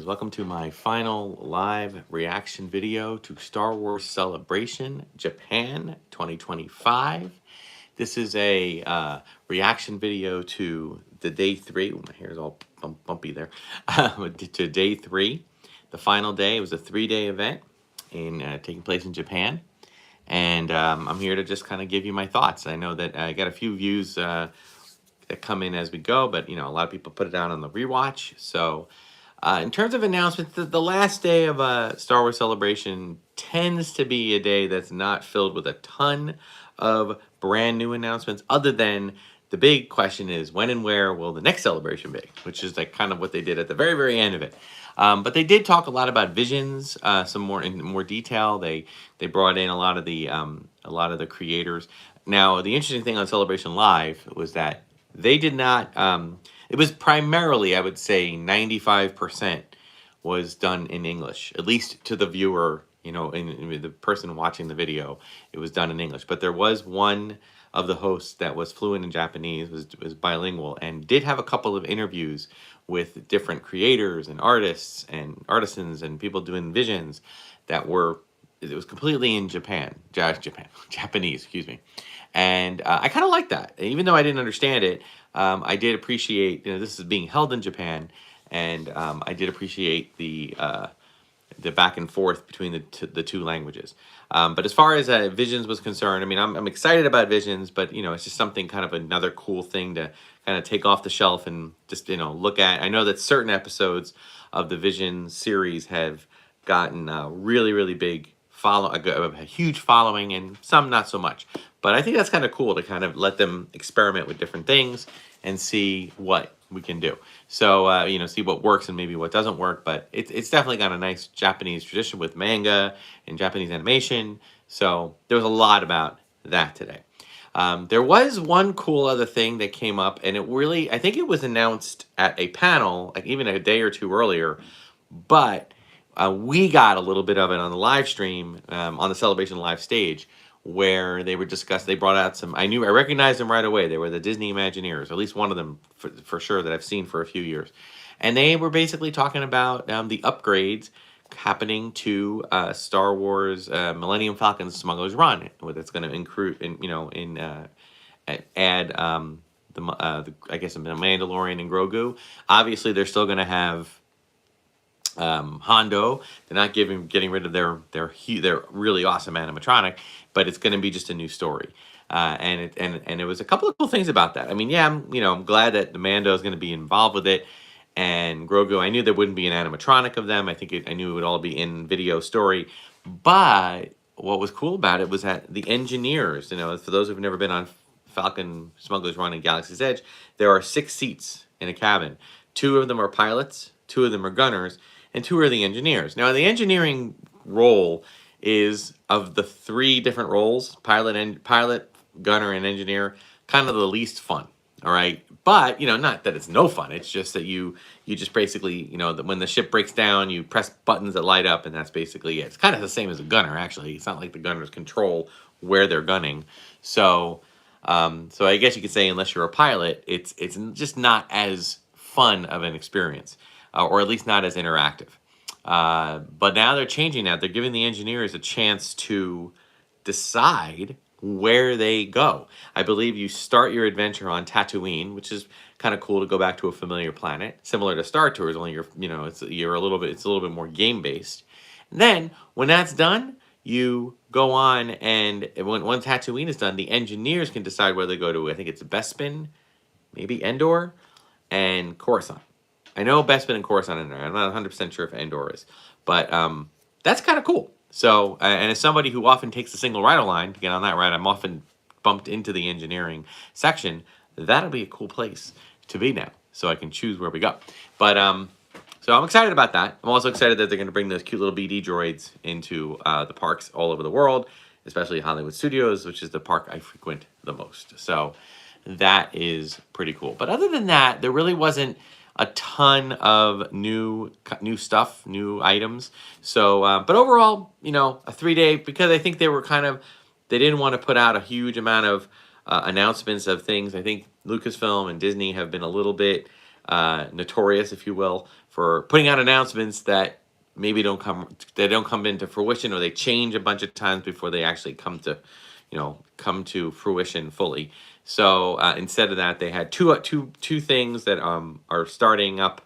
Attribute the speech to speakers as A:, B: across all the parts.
A: friends, welcome to my final live reaction video to Star Wars Celebration Japan 2025. This is a reaction video to the day 3. My hair is all bumpy there. To day 3, the final day. It was a 3-day event taking place in Japan. And I'm here to just kind of give you my thoughts. I know that I got a few views that come in as we go, but a lot of people put it out on the rewatch. So in terms of announcements, the last day of a Star Wars Celebration tends to be a day that's not filled with a ton of brand new announcements, other than the big question is when and where will the next celebration be, which is like kind of what they did at the very, very end of it. But they did talk a lot about visions, some more in more detail. They brought in a lot of the creators. Now, the interesting thing on Celebration Live was that they did not. It was primarily, I would say, 95% was done in English, at least to the viewer. In the person watching the video, it was done in English. But there was one of the hosts that was fluent in Japanese, was bilingual, and did have a couple of interviews with different creators and artists and artisans and people doing visions that were, it was completely in Japanese, excuse me. And I kind of like that. Even though I didn't understand it, I did appreciate, this is being held in Japan, and I did appreciate the back and forth between the two languages. But as far as Visions was concerned, I mean, I'm excited about Visions, but it's just something kind of another cool thing to kind of take off the shelf and just look at. I know that certain episodes of the Vision series have gotten really, really big a huge following, and some not so much. But I think that's kind of cool to kind of let them experiment with different things and see what we can do. So, see what works and maybe what doesn't work. But it's definitely got a nice Japanese tradition with manga and Japanese animation. So there was a lot about that today. There was one cool other thing that came up, and it really, I think it was announced at a panel, like even a day or two earlier, but we got a little bit of it on the live stream, on the Celebration Live stage, where they were discussed. They brought out some, I recognized them right away. They were the Disney Imagineers, or at least one of them for sure that I've seen for a few years. And they were basically talking about the upgrades happening to Star Wars Millennium Falcon Smuggler's Run, that's going to include, add I guess the Mandalorian and Grogu. Obviously, they're still going to have Hondo. They're not getting rid of their really awesome animatronic, but it's going to be just a new story. And it was a couple of cool things about that. I mean, yeah, I'm glad that the Mando is going to be involved with it, and Grogu. I knew there wouldn't be an animatronic of them. I knew it would all be in video story. But what was cool about it was that the engineers, for those who've never been on Falcon Smuggler's Run and Galaxy's Edge, there are 6 seats in a cabin. 2 of them are pilots, 2 of them are gunners, and 2 are the engineers. Now, the engineering role is, of the 3 different roles, pilot, gunner, and engineer, kind of the least fun. All right, but not that it's no fun. It's just that you just basically, when the ship breaks down, you press buttons that light up, and that's basically it. It's kind of the same as a gunner, actually. It's not like the gunners control where they're gunning. So, so I guess you could say, unless you're a pilot, it's just not as fun of an experience, or at least not as interactive. But now they're changing that. They're giving the engineers a chance to decide where they go. I believe you start your adventure on Tatooine, which is kind of cool to go back to a familiar planet, similar to Star Tours, only it's a little bit more game based. And then when that's done, you go on, and when Tatooine is done, the engineers can decide where they go to. I think it's Bespin, maybe Endor, and Coruscant. I know Bespin and Coruscant in there. I'm not 100% sure if Endor is, but that's kind of cool. So, and as somebody who often takes the single rider line to get on that ride, I'm often bumped into the engineering section. That'll be a cool place to be now, so I can choose where we go. But so I'm excited about that. I'm also excited that they're going to bring those cute little BD droids into the parks all over the world, especially Hollywood Studios, which is the park I frequent the most. So that is pretty cool. But other than that, there really wasn't a ton of new stuff, new items. So, but overall, a 3-day, because I think they didn't want to put out a huge amount of announcements of things. I think Lucasfilm and Disney have been a little bit notorious, if you will, for putting out announcements that maybe don't come into fruition, or they change a bunch of times before they actually come to fruition fully. So instead of that, they had two things that are starting up.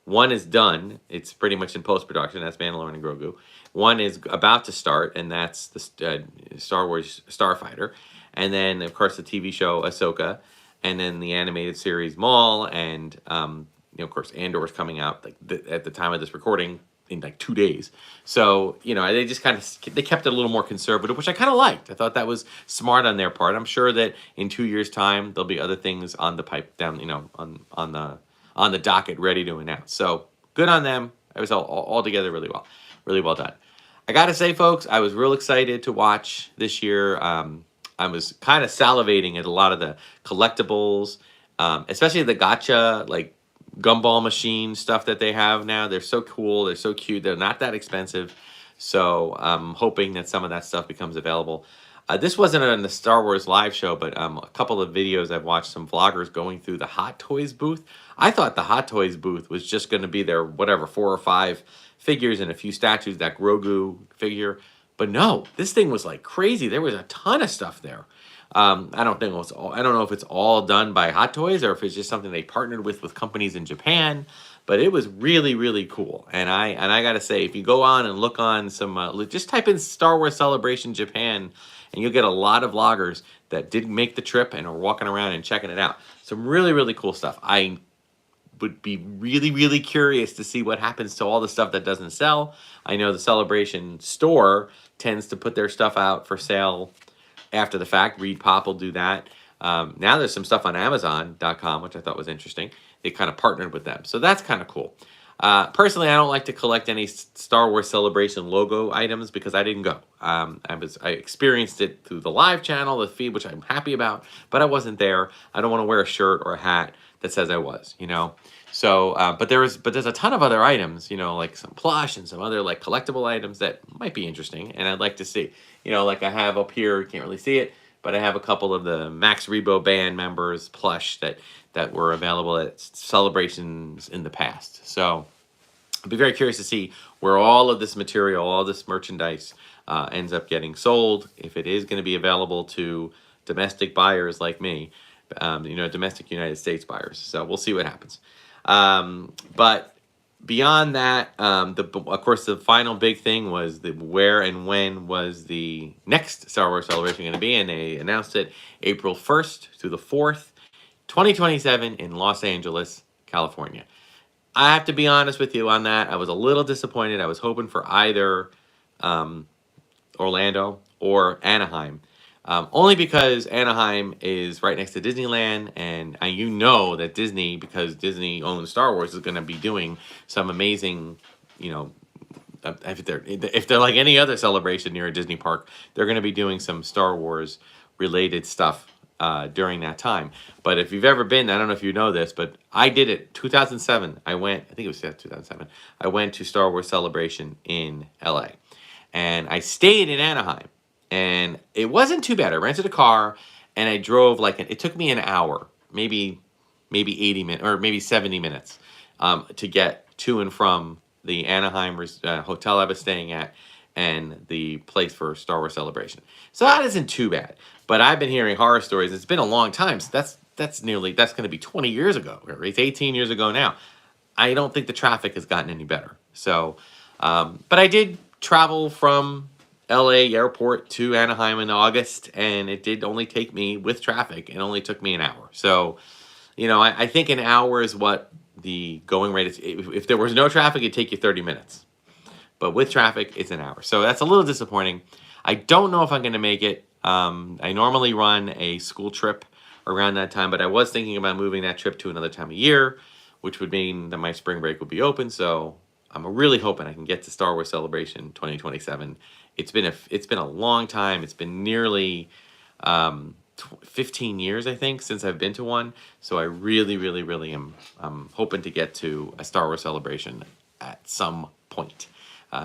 A: One is done; it's pretty much in post production. That's Mandalorian and Grogu. One is about to start, and that's the Star Wars Starfighter, and then of course the TV show Ahsoka, and then the animated series Maul, and of course Andor's coming out like at the time of this recording in like 2 days. So they just they kept it a little more conservative, which I kind of liked. I thought that was smart on their part. I'm sure that in 2 years' time there'll be other things on the pipe down, on the docket ready to announce. So good on them. It was all together really well done. I gotta say, folks, I was real excited to watch this year. I was kind of salivating at a lot of the collectibles, especially the gotcha, like gumball machine stuff that they have now. They're so cool. They're so cute. They're not that expensive. So I'm hoping that some of that stuff becomes available. This wasn't on the Star Wars live show, but a couple of videos I've watched some vloggers going through the Hot Toys booth. I thought the Hot Toys booth was just going to be their whatever 4 or 5 figures and a few statues, that Grogu figure. But no, this thing was like crazy. There was a ton of stuff there. I don't know if it's all done by Hot Toys or if it's just something they partnered with companies in Japan. But it was really cool. And I gotta say, if you go on and look on some, just type in Star Wars Celebration Japan, and you'll get a lot of vloggers that did make the trip and are walking around and checking it out. Some really cool stuff. I would be really curious to see what happens to all the stuff that doesn't sell. I know the Celebration store tends to put their stuff out for sale after the fact. Reed Pop will do that. Now there's some stuff on Amazon.com, which I thought was interesting. They kind of partnered with them. So that's kind of cool. Personally, I don't like to collect any Star Wars Celebration logo items because I didn't go. I experienced it through the live channel, the feed, which I'm happy about, but I wasn't there. I don't want to wear a shirt or a hat that says I was, So, but there's a ton of other items, like some plush and some other like collectible items that might be interesting, and I'd like to see. Like I have up here, you can't really see it, but I have a couple of the Max Rebo band members plush that were available at celebrations in the past. So I'd be very curious to see where all of this material, all this merchandise ends up getting sold, if it is going to be available to domestic buyers like me, domestic United States buyers. So we'll see what happens. But beyond that, of course, the final big thing was the where and when was the next Star Wars Celebration going to be, and they announced it April 1st through the 4th, 2027 in Los Angeles, California. I have to be honest with you on that. I was a little disappointed. I was hoping for either Orlando or Anaheim. Only because Anaheim is right next to Disneyland, and that Disney, because Disney owns Star Wars, is going to be doing some amazing, if they're like any other celebration near a Disney park, they're going to be doing some Star Wars related stuff during that time. But if you've ever been, I don't know if you know this, but I did it 2007. I think it was 2007. I went to Star Wars Celebration in LA, and I stayed in Anaheim. And it wasn't too bad. I rented a car, and I drove it took me an hour, maybe 80 minutes, or maybe 70 minutes to get to and from the Anaheim hotel I was staying at and the place for Star Wars Celebration. So that isn't too bad. But I've been hearing horror stories. It's been a long time. So that's going to be 20 years ago. Or it's 18 years ago now. I don't think the traffic has gotten any better. So, but I did travel from LA airport to Anaheim in August, and it did only take me, with traffic, it only took me an hour. So, I think an hour is what the going rate is. If there was no traffic, it'd take you 30 minutes. But with traffic, it's an hour. So that's a little disappointing. I don't know if I'm going to make it. I normally run a school trip around that time, but I was thinking about moving that trip to another time of year, which would mean that my spring break would be open. So I'm really hoping I can get to Star Wars Celebration 2027. It's been a long time. It's been nearly 15 years, I think, since I've been to one. So I really am hoping to get to a Star Wars Celebration at some point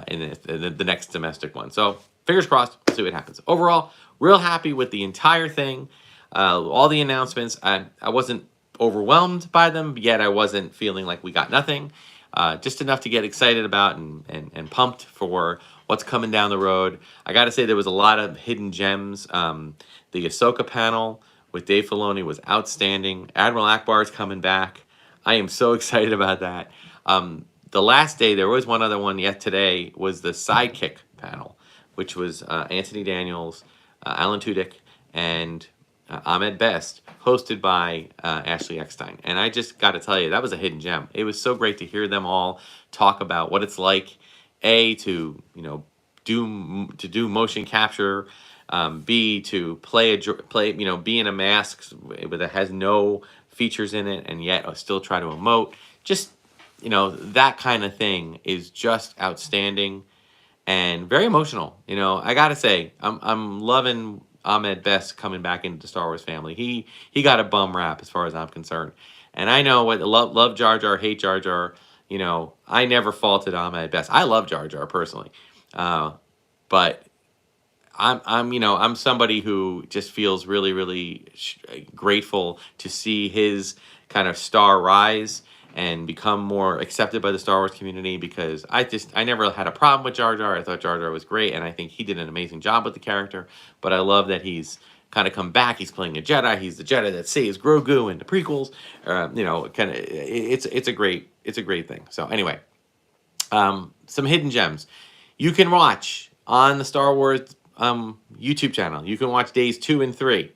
A: in the next domestic one. So fingers crossed. We'll see what happens. Overall, real happy with the entire thing. All the announcements. I wasn't overwhelmed by them, yet I wasn't feeling like we got nothing. just enough to get excited about and pumped for what's coming down the road. I got to say, there was a lot of hidden gems. The Ahsoka panel with Dave Filoni was outstanding. Admiral Akbar is coming back. I am so excited about that. The last day, there was one other one yet today, was the Sidekick panel, which was Anthony Daniels, Alan Tudyk, and Ahmed Best, hosted by Ashley Eckstein. And I just got to tell you, that was a hidden gem. It was so great to hear them all talk about what it's like, to do motion capture, B, to play be in a mask that has no features in it and yet still try to emote. Just that kind of thing is just outstanding and very emotional. I gotta say, I'm loving Ahmed Best coming back into the Star Wars family. He got a bum rap as far as I'm concerned, and I know what love Jar Jar, hate Jar Jar. I never faulted Ahmed Best. I love Jar Jar personally, but I'm somebody who just feels really, really grateful to see his kind of star rise and become more accepted by the Star Wars community, because I never had a problem with Jar Jar. I thought Jar Jar was great, and I think he did an amazing job with the character. But I love that he's kind of come back. He's playing a Jedi. He's the Jedi that saves Grogu in the prequels. Kind of it's a great thing. So anyway, some hidden gems you can watch on the Star Wars YouTube channel. You can watch days 2 and 3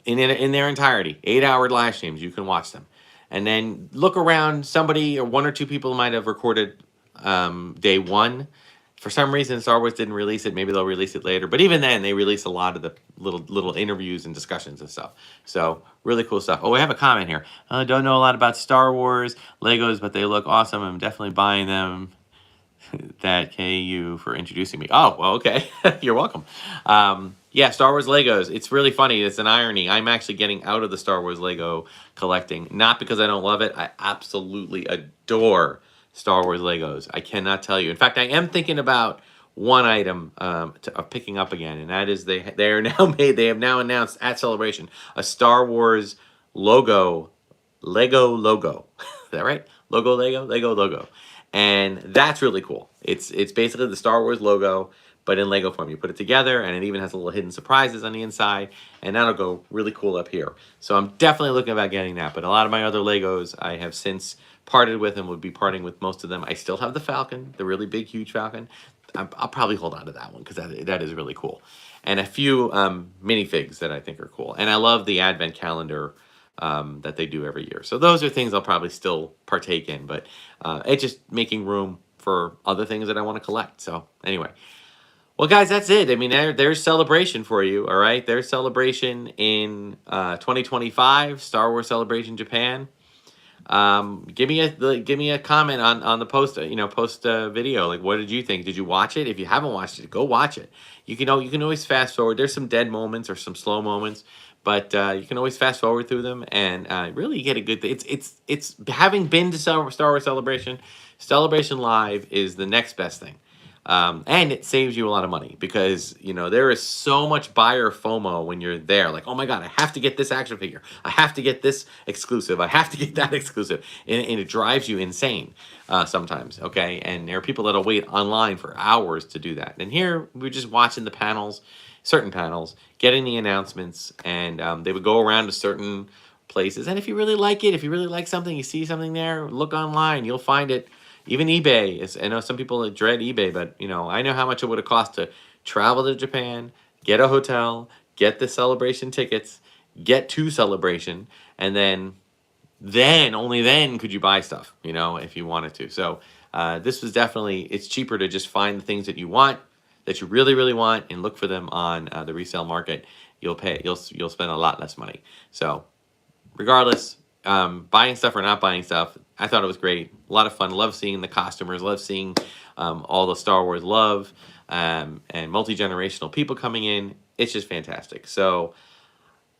A: in their entirety. 8-hour live streams. You can watch them. And then look around. Somebody or one or two people might have recorded day 1. For some reason, Star Wars didn't release it. Maybe they'll release it later. But even then, they release a lot of the little interviews and discussions and stuff. So really cool stuff. Oh, we have a comment here. I don't know a lot about Star Wars Legos, but they look awesome. I'm definitely buying them. That KU for introducing me. Oh, well, okay. You're welcome. Yeah, Star Wars Legos. It's really funny. It's an irony. I'm actually getting out of the Star Wars Lego collecting, not because I don't love it. I absolutely adore Star Wars Legos. I cannot tell you. In fact, I am thinking about one item of picking up again, and that is they are now made. They have now announced at Celebration a Star Wars Lego logo. Is that right? Lego logo. And that's really cool. It's basically the Star Wars logo, but in Lego form. You put it together, and it even has little hidden surprises on the inside, and that'll go really cool up here. So I'm definitely looking about getting that. But a lot of my other Legos I have since parted with, and would be parting with most of them. I still have the Falcon, the really big, huge Falcon. I'll probably hold on to that one because that is really cool. And a few minifigs that I think are cool. And I love the Advent calendar that they do every year. So those are things I'll probably still partake in, but it's just making room for other things that I want to collect. So anyway, well, guys, that's it. I mean, there's Celebration for you, all right? There's Celebration in 2025, Star Wars Celebration Japan. Give me a comment on the post video. Like, what did you think? Did you watch it? If you haven't watched it, go watch it. You can always fast forward. There's some dead moments or some slow moments, but you can always fast forward through them and really get a good thing. It's having been to Star Wars Celebration Live is the next best thing. And it saves you a lot of money because, there is so much buyer FOMO when you're there. Like, oh my God, I have to get this action figure. I have to get this exclusive. I have to get that exclusive. And it drives you insane sometimes, okay? And there are people that'll wait online for hours to do that. And here, we're just watching the panels, certain panels, getting the announcements, and they would go around to certain places. And if you really like it, if you really like something, you see something there, look online. You'll find it. Even eBay. I know some people dread eBay, but I know how much it would have cost to travel to Japan, get a hotel, get the Celebration tickets, get to Celebration, and then only then could you buy stuff, if you wanted to. So this was definitely, it's cheaper to just find the things that you want, that you really, really want, and look for them on the resale market. You'll spend a lot less money. So regardless, buying stuff or not buying stuff, I thought it was great. A lot of fun. Love seeing the costumers. Love seeing all the Star Wars love and multi-generational people coming in. It's just fantastic. So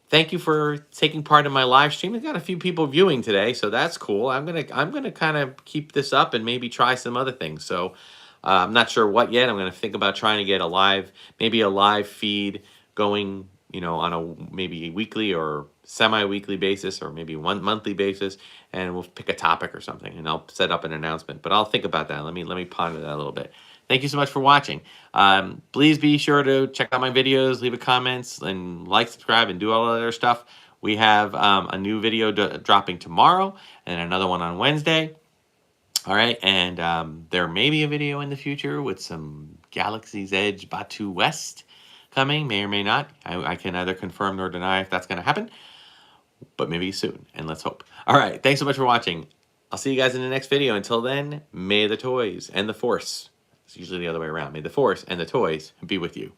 A: thank you for taking part in my live stream. I've got a few people viewing today, so that's cool. I'm gonna kind of keep this up and maybe try some other things. So I'm not sure what yet. I'm gonna think about trying to get maybe a live feed going, on maybe a weekly or semi-weekly basis, or maybe one monthly basis, and we'll pick a topic or something, and I'll set up an announcement. But I'll think about that. Let me ponder that a little bit. Thank you so much for watching. Please be sure to check out my videos, leave a comments, and like, subscribe, and do all that other stuff. We have a new video dropping tomorrow and another one on Wednesday. All right, and there may be a video in the future with some Galaxy's Edge Batu West coming, may or may not. I can neither confirm nor deny if that's going to happen, but maybe soon, and let's hope. All right, thanks so much for watching. I'll see you guys in the next video. Until then, may the toys and the Force, it's usually the other way around, may the Force and the toys be with you.